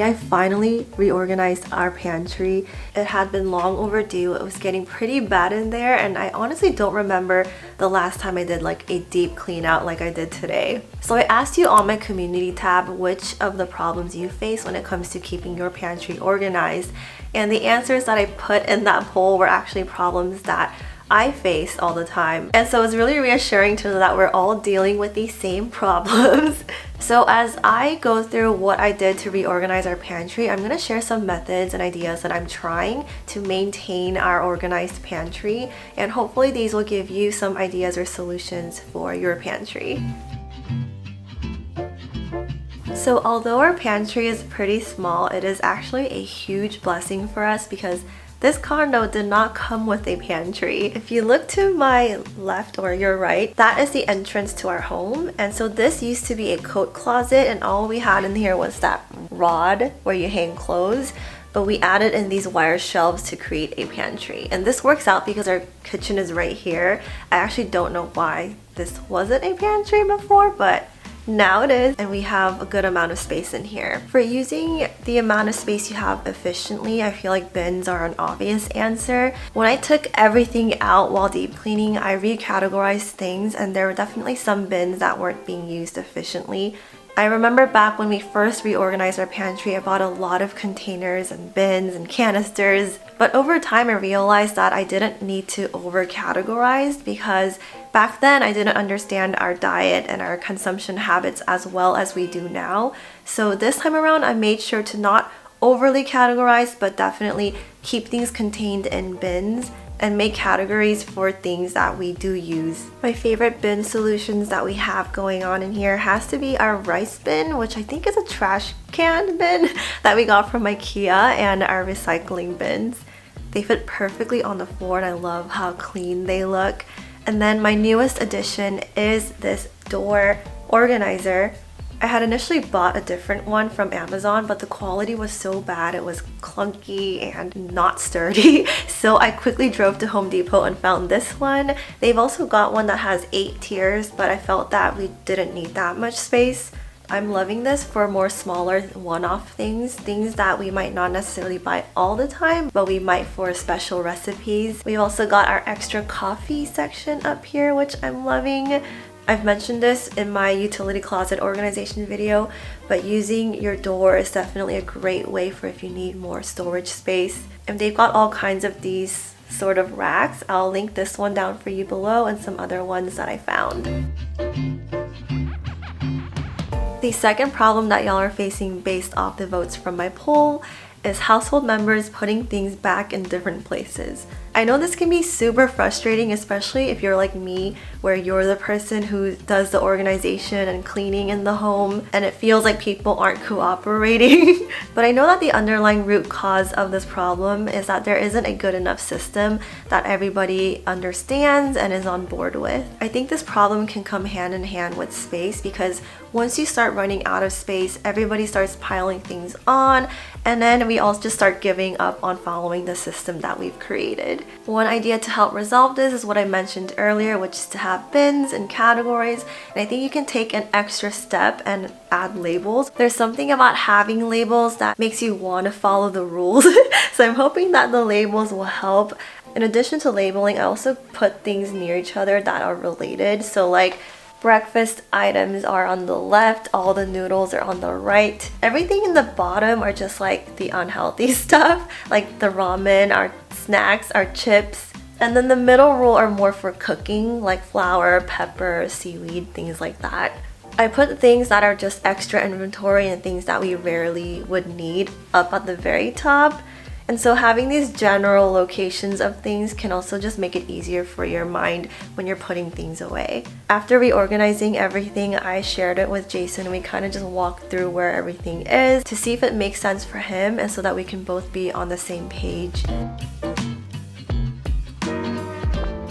I finally reorganized our pantry. It had been long overdue. It was getting pretty bad in there, and I honestly don't remember the last time I did like a deep clean out like I did today. So I asked you on my community tab which of the problems you face when it comes to keeping your pantry organized, and the answers that I put in that poll were actually problems that I face all the time. And so it's really reassuring to know that we're all dealing with these same problems. So as I go through what I did to reorganize our pantry, I'm going to share some methods and ideas that I'm trying to maintain our organized pantry, and hopefully these will give you some ideas or solutions for your pantry. So although our pantry is pretty small, it is actually a huge blessing for us because this condo did not come with a pantry. If you look to my left or your right, that is the entrance to our home. And so this used to be a coat closet, and all we had in here was that rod where you hang clothes. But we added in these wire shelves to create a pantry. And this works out because our kitchen is right here. I actually don't know why this wasn't a pantry before, but now it is, and we have a good amount of space in here. For using the amount of space you have efficiently, I feel like bins are an obvious answer. When I took everything out while deep cleaning, I recategorized things, and there were definitely some bins that weren't being used efficiently. I remember back when we first reorganized our pantry, I bought a lot of containers and bins and canisters, but over time I realized that I didn't need to over-categorize because back then I didn't understand our diet and our consumption habits as well as we do now. So this time around I made sure to not overly categorize, but definitely keep things contained in bins and make categories for things that we do use. My favorite bin solutions that we have going on in here has to be our rice bin, which I think is a trash can bin that we got from IKEA, and our recycling bins. They fit perfectly on the floor, and I love how clean they look. And then my newest addition is this door organizer. I had initially bought a different one from Amazon, but the quality was so bad. It was clunky and not sturdy. So I quickly drove to Home Depot and found this one. They've also got one that has 8 tiers, but I felt that we didn't need that much space. I'm loving this for more smaller one-off things that we might not necessarily buy all the time, but we might for special recipes. We've also got our extra coffee section up here, which I'm loving. I've mentioned this in my utility closet organization video, but using your door is definitely a great way for if you need more storage space. And they've got all kinds of these sort of racks. I'll link this one down for you below and some other ones that I found. The second problem that y'all are facing based off the votes from my poll is household members putting things back in different places. I know this can be super frustrating, especially if you're like me, where you're the person who does the organization and cleaning in the home, and it feels like people aren't cooperating. But I know that the underlying root cause of this problem is that there isn't a good enough system that everybody understands and is on board with. I think this problem can come hand in hand with space, because once you start running out of space, everybody starts piling things on, and then we all just start giving up on following the system that we've created. One idea to help resolve this is what I mentioned earlier, which is to have bins and categories, and I think you can take an extra step and add labels. There's something about having labels that makes you want to follow the rules. So I'm hoping that the labels will help. In addition to labeling, I also put things near each other that are related. So like breakfast items are on the left, all the noodles are on the right. Everything in the bottom are just like the unhealthy stuff, like the ramen, our snacks, our chips. And then the middle row are more for cooking, like flour, pepper, seaweed, things like that. I put things that are just extra inventory and things that we rarely would need up at the very top. And so having these general locations of things can also just make it easier for your mind when you're putting things away. After reorganizing everything, I shared it with Jason. We kind of just walked through where everything is to see if it makes sense for him, and so that we can both be on the same page.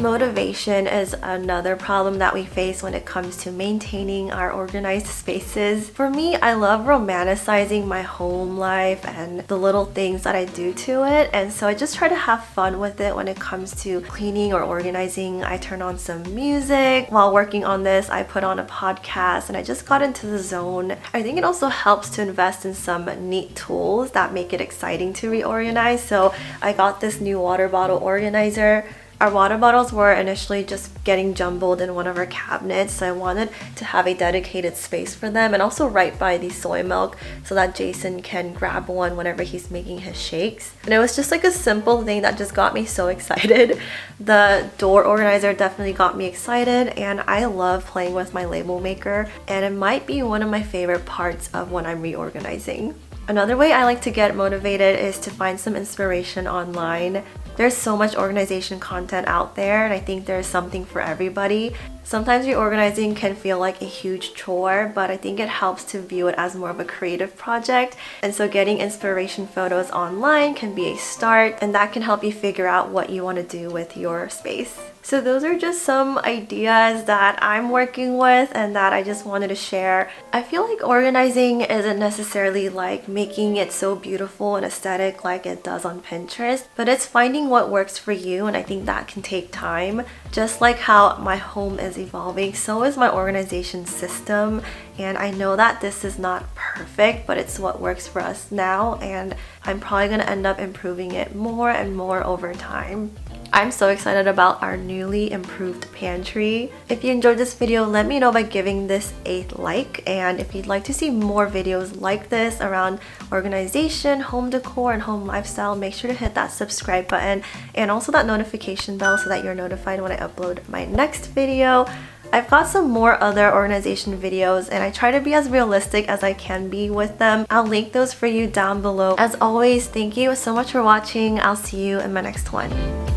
Motivation is another problem that we face when it comes to maintaining our organized spaces. For me, I love romanticizing my home life and the little things that I do to it, and so I just try to have fun with it when it comes to cleaning or organizing. I turn on some music. While working on this, I put on a podcast and I just got into the zone. I think it also helps to invest in some neat tools that make it exciting to reorganize. So I got this new water bottle organizer. Our water bottles were initially just getting jumbled in one of our cabinets, so I wanted to have a dedicated space for them, and also right by the soy milk so that Jason can grab one whenever he's making his shakes. And it was just like a simple thing that just got me so excited. The door organizer definitely got me excited, and I love playing with my label maker, and it might be one of my favorite parts of when I'm reorganizing. Another way I like to get motivated is to find some inspiration online. There's so much organization content out there, and I think there's something for everybody. Sometimes reorganizing can feel like a huge chore, but I think it helps to view it as more of a creative project. And so getting inspiration photos online can be a start, and that can help you figure out what you want to do with your space. So those are just some ideas that I'm working with and that I just wanted to share. I feel like organizing isn't necessarily like making it so beautiful and aesthetic like it does on Pinterest, but it's finding what works for you, and I think that can take time. Just like how my home is evolving, so is my organization system, and I know that this is not perfect, but it's what works for us now, and I'm probably going to end up improving it more and more over time. I'm so excited about our newly improved pantry. If you enjoyed this video, let me know by giving this a like, and if you'd like to see more videos like this around organization, home decor, and home lifestyle, make sure to hit that subscribe button and also that notification bell so that you're notified when I upload my next video. I've got some more other organization videos, and I try to be as realistic as I can be with them. I'll link those for you down below. As always, thank you so much for watching. I'll see you in my next one.